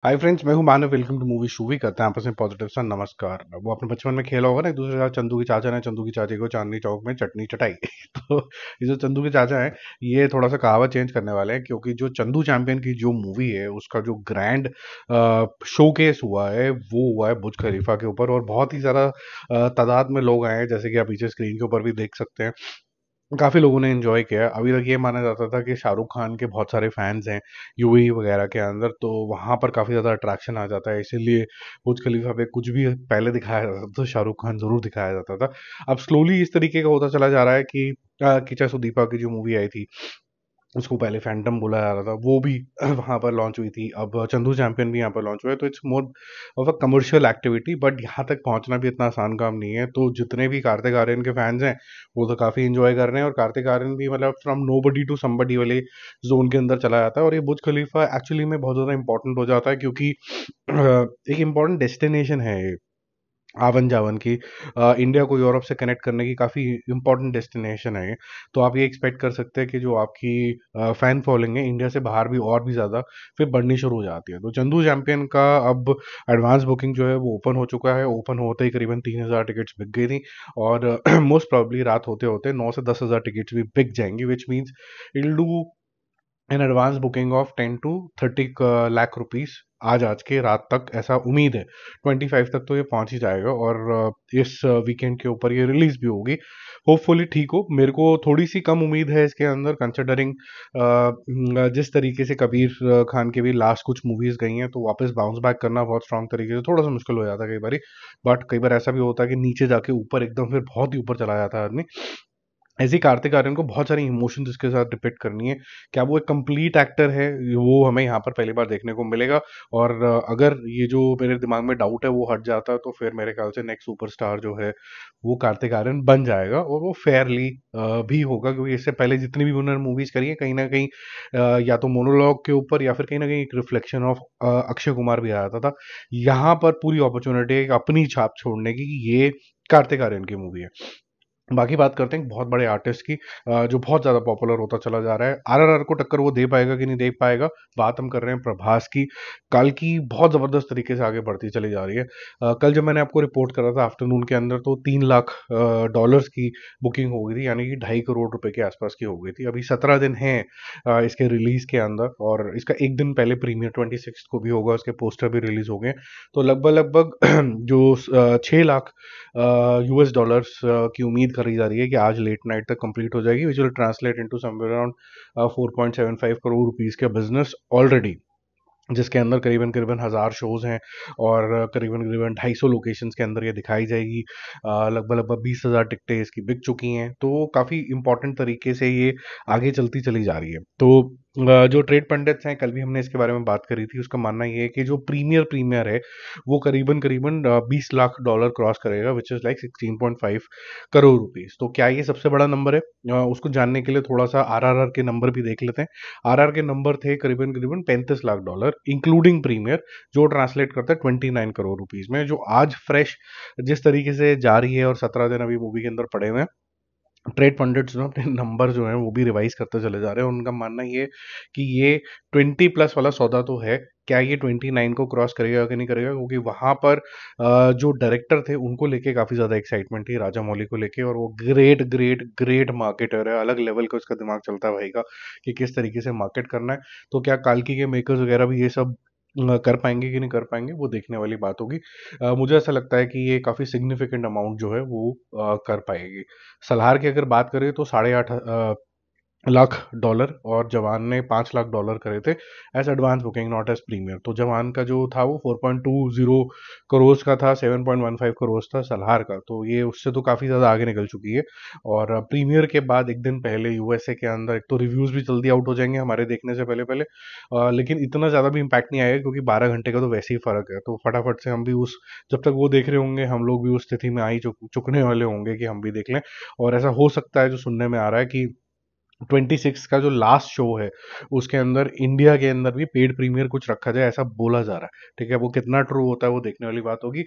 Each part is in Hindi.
हाय फ्रेंड्स, मैं हूं Manav. Welcome to Movie Shoovy. करते हैं आपस में पॉजिटिव सा नमस्कार। वो अपने बचपन में खेला होगा ना एक दूसरे के साथ, चंदू की चाचा ने चंदू की चाची को चांदनी चौक में चटनी चटाई। तो ये जो चंदू के चाचा हैं, ये थोड़ा सा कहावत चेंज करने वाले हैं, क्योंकि जो चंदू चैंपियन की जो मूवी है उसका जो ग्रैंड शोकेस हुआ है वो हुआ है बुर्ज खलीफा के ऊपर। और बहुत ही ज़्यादा तादाद में लोग आए हैं, जैसे कि आप पीछे स्क्रीन के ऊपर भी देख सकते हैं। काफ़ी लोगों ने एंजॉय किया। अभी तक ये माना जाता था कि शाहरुख खान के बहुत सारे फैंस हैं यूएई वगैरह के अंदर, तो वहाँ पर काफ़ी ज़्यादा अट्रैक्शन आ जाता है, इसीलिए बुर्ज खलीफा पे कुछ भी पहले दिखाया जाता था तो शाहरुख खान ज़रूर दिखाया जाता था। अब स्लोली इस तरीके का होता चला जा रहा है कि किचा सुदीपा की जो मूवी आई थी उसको पहले फैंटम बोला जा रहा था, वो भी वहाँ पर लॉन्च हुई थी। अब चंदू चैंपियन भी यहाँ पर लॉन्च हुआ है, तो it's more of a commercial activity. But यहाँ तक पहुँचना भी इतना आसान काम नहीं है। तो जितने भी कार्तिक आर्यन के फैंस हैं वो तो काफ़ी इंजॉय कर रहे हैं, और कार्तिक आर्यन भी मतलब फ्रॉम नोबडी टू समबडी वाले जोन के अंदर चला जाता है। और ये बुर्ज खलीफा एक्चुअली में बहुत ज़्यादा इंपॉर्टेंट हो जाता है, क्योंकि एक इम्पॉर्टेंट डेस्टिनेशन है ये आवन जावन की। इंडिया को यूरोप से कनेक्ट करने की काफ़ी इंपॉर्टेंट डेस्टिनेशन है ये। तो आप ये एक्सपेक्ट कर सकते हैं कि जो आपकी फैन फॉलोइंग है इंडिया से बाहर भी और भी ज़्यादा फिर बढ़नी शुरू हो जाती है। तो चंदू चैंपियन का अब एडवांस बुकिंग जो है वो ओपन हो चुका है। ओपन होते ही करीबन 3,000 टिकट्स बिक गई थी, और मोस्ट प्रॉब्ली रात होते होते 9 से 10 हज़ार टिकट्स भी बिक जाएंगी, which means I'll do an advance booking of 10 to 30 lakh rupees आज के रात तक, ऐसा उम्मीद है। 25 तक तो ये पहुंच ही जाएगा, और इस वीकेंड के ऊपर ये रिलीज भी होगी। होपफुली ठीक हो। मेरे को थोड़ी सी कम उम्मीद है इसके अंदर, कंसिडरिंग जिस तरीके से कबीर खान के भी लास्ट कुछ मूवीज गई हैं, तो वापस बाउंस बैक करना बहुत स्ट्रांग तरीके से थोड़ा सा मुश्किल हो जाता है कई बार। बट कई बार ऐसा भी होता है कि नीचे जाके ऊपर एकदम फिर बहुत ही ऊपर चला जाता है आदमी। ऐसे ही कार्तिक आर्यन को बहुत सारी इमोशंस इसके साथ डिपिक्ट करनी है। क्या वो एक कंप्लीट एक्टर है, वो हमें यहाँ पर पहली बार देखने को मिलेगा। और अगर ये जो मेरे दिमाग में डाउट है वो हट जाता है, तो फिर मेरे ख्याल से नेक्स्ट सुपरस्टार जो है वो कार्तिक आर्यन बन जाएगा, और वो फेयरली भी होगा, क्योंकि इससे पहले जितनी भी उन्होंने मूवीज करी है कहीं ना कहीं या तो मोनोलॉग के ऊपर या फिर कहीं ना कहीं एक रिफ्लेक्शन ऑफ अक्षय कुमार भी आ जाता था। यहाँ पर पूरी अपॉर्चुनिटी है एक अपनी छाप छोड़ने की, कि ये कार्तिक आर्यन की मूवी है। बाकी बात करते हैं एक बहुत बड़े आर्टिस्ट की, जो बहुत ज़्यादा पॉपुलर होता चला जा रहा है। आरआरआर को टक्कर वो दे पाएगा कि नहीं दे पाएगा। बात हम कर रहे हैं प्रभास की। कल की बहुत ज़बरदस्त तरीके से आगे बढ़ती चली जा रही है। कल जब मैंने आपको रिपोर्ट करा था आफ्टरनून के अंदर, तो 3 लाख डॉलर्स की बुकिंग हो गई थी, यानी कि 2.5 करोड़ रुपए के आसपास की हो गई थी। अभी 17 दिन हैं इसके रिलीज के अंदर, और इसका एक दिन पहले प्रीमियर 26 को भी होगा, उसके पोस्टर भी रिलीज हो गए। तो लगभग लगभग जो 6 लाख यूएस डॉलर्स की उम्मीद करी जा रही है कि आज लेट नाइट तक कंप्लीट हो जाएगी, which will translate into somewhere around 4.75 crore rupees के बिजनेस ऑलरेडी, जिसके अंदर करीबन करीबन 1,000 शोज हैं, और करीबन करीबन 250 लोकेशंस के अंदर ये दिखाई जाएगी। लगभग लगभग 20,000 टिकटें इसकी बिक चुकी हैं, तो काफ़ी इंपॉर्टेंट तरीके से ये आगे चलती चली जा रही है। तो जो ट्रेड पंडित्स हैं, कल भी हमने इसके बारे में बात करी थी, उसका मानना ये है कि जो प्रीमियर प्रीमियर है वो करीबन करीबन 20 लाख डॉलर क्रॉस करेगा, which is like 16.5 crore rupees. तो क्या ये सबसे बड़ा नंबर है? उसको जानने के लिए थोड़ा सा आरआरआर के नंबर भी देख लेते हैं। आरआर के नंबर थे करीबन करीबन 35 लाख डॉलर इंक्लूडिंग प्रीमियर, जो ट्रांसलेट करता है 29 करोड़ रुपीस में। जो आज फ्रेश जिस तरीके से जा रही है, और 17 दिन अभी मूवी के अंदर पड़े हुए हैं, ट्रेड पंडित्स जो अपने नंबर जो हैं वो भी रिवाइज करते चले जा रहे हैं। उनका मानना ये है कि ये 20+ वाला सौदा तो है, क्या ये 29 को क्रॉस करेगा कि नहीं करेगा, क्योंकि वहां पर जो डायरेक्टर थे उनको लेके काफी ज्यादा एक्साइटमेंट थी, राजा मौली को लेके। और वो ग्रेट ग्रेट ग्रेट मार्केटर है, अलग लेवल का उसका दिमाग चलता है भाई का, कि किस तरीके से मार्केट करना है। तो क्या काल्की के मेकर्स वगैरह भी ये सब कर पाएंगे कि नहीं कर पाएंगे, वो देखने वाली बात होगी। मुझे ऐसा लगता है कि ये काफ़ी सिग्निफिकेंट अमाउंट जो है वो कर पाएगी। सलार की अगर बात करें तो 8.5 लाख डॉलर, और जवान ने 5 लाख डॉलर करे थे as advance booking, not as premiere. तो जवान का जो था वो 4.20 करोड़ का था, 7.15 करोड़ था सलार का। तो ये उससे तो काफ़ी ज़्यादा आगे निकल चुकी है। और प्रीमियर के बाद एक दिन पहले यूएसए के अंदर एक तो रिव्यूज़ भी जल्दी आउट हो जाएंगे हमारे देखने से पहले पहले। लेकिन इतना ज़्यादा भी इम्पैक्ट नहीं आएगा, क्योंकि 12 घंटे का तो वैसे ही फ़र्क है। तो फटाफट से हम भी उस, जब तक वो देख रहे होंगे हम लोग भी उस स्थिति में आ ही चुकने वाले होंगे कि हम भी देख लें। और ऐसा हो सकता है, जो सुनने में आ रहा है, कि 26 का जो लास्ट शो है उसके अंदर इंडिया के अंदर भी पेड प्रीमियर कुछ रखा जाए, ऐसा बोला जा रहा है। ठीक है, वो कितना ट्रू होता है वो देखने वाली बात होगी।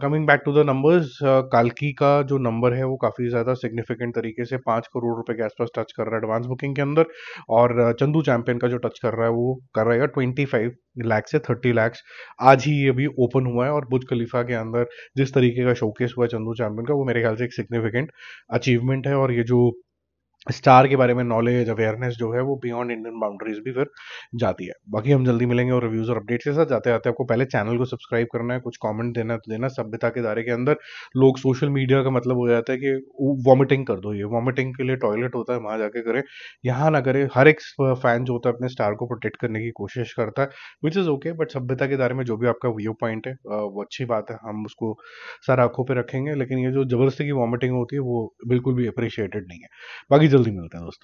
Coming back to the numbers, काल्की का जो नंबर है वो काफ़ी ज़्यादा सिग्निफिकेंट तरीके से 5 करोड़ रुपए के आसपास टच कर रहा है एडवांस बुकिंग के अंदर। और चंदू चैंपियन का जो टच कर रहा है वो कर रहेगा 25 लाख से 30 लाख। आज ही ये भी ओपन हुआ है, और बुर्ज खलीफा के अंदर जिस तरीके का शोकेस हुआ है चंदू चैंपियन का, वो मेरे ख्याल से एक सिग्निफिकेंट अचीवमेंट है। और ये जो स्टार के बारे में नॉलेज अवेयरनेस जो है वो बियॉन्ड इंडियन बाउंड्रीज भी फिर जाती है। बाकी हम जल्दी मिलेंगे और रिव्यूज और अपडेट्स के साथ। जाते आते आपको पहले चैनल को सब्सक्राइब करना है, कुछ कमेंट देना है तो देना। सभ्यता के दायरे के अंदर लोग सोशल मीडिया का मतलब हो जाता है कि वॉमिटिंग कर दो, ये वॉमिटिंग के लिए टॉयलेट होता है, वहां जाके करें, यहाँ ना करें। हर एक फैन जो होता है अपने स्टार को प्रोटेक्ट करने की कोशिश करता है, विच इज़ ओके। बट सभ्यता के दायरे में जो भी आपका व्यू पॉइंट है वो अच्छी बात है, हम उसको सर आंखों पे रखेंगे। लेकिन ये जो जबरदस्ती की वॉमिटिंग होती है वो बिल्कुल भी अप्रिशिएटेड नहीं है। बाकी जल्दी मिलते हैं दोस्तों।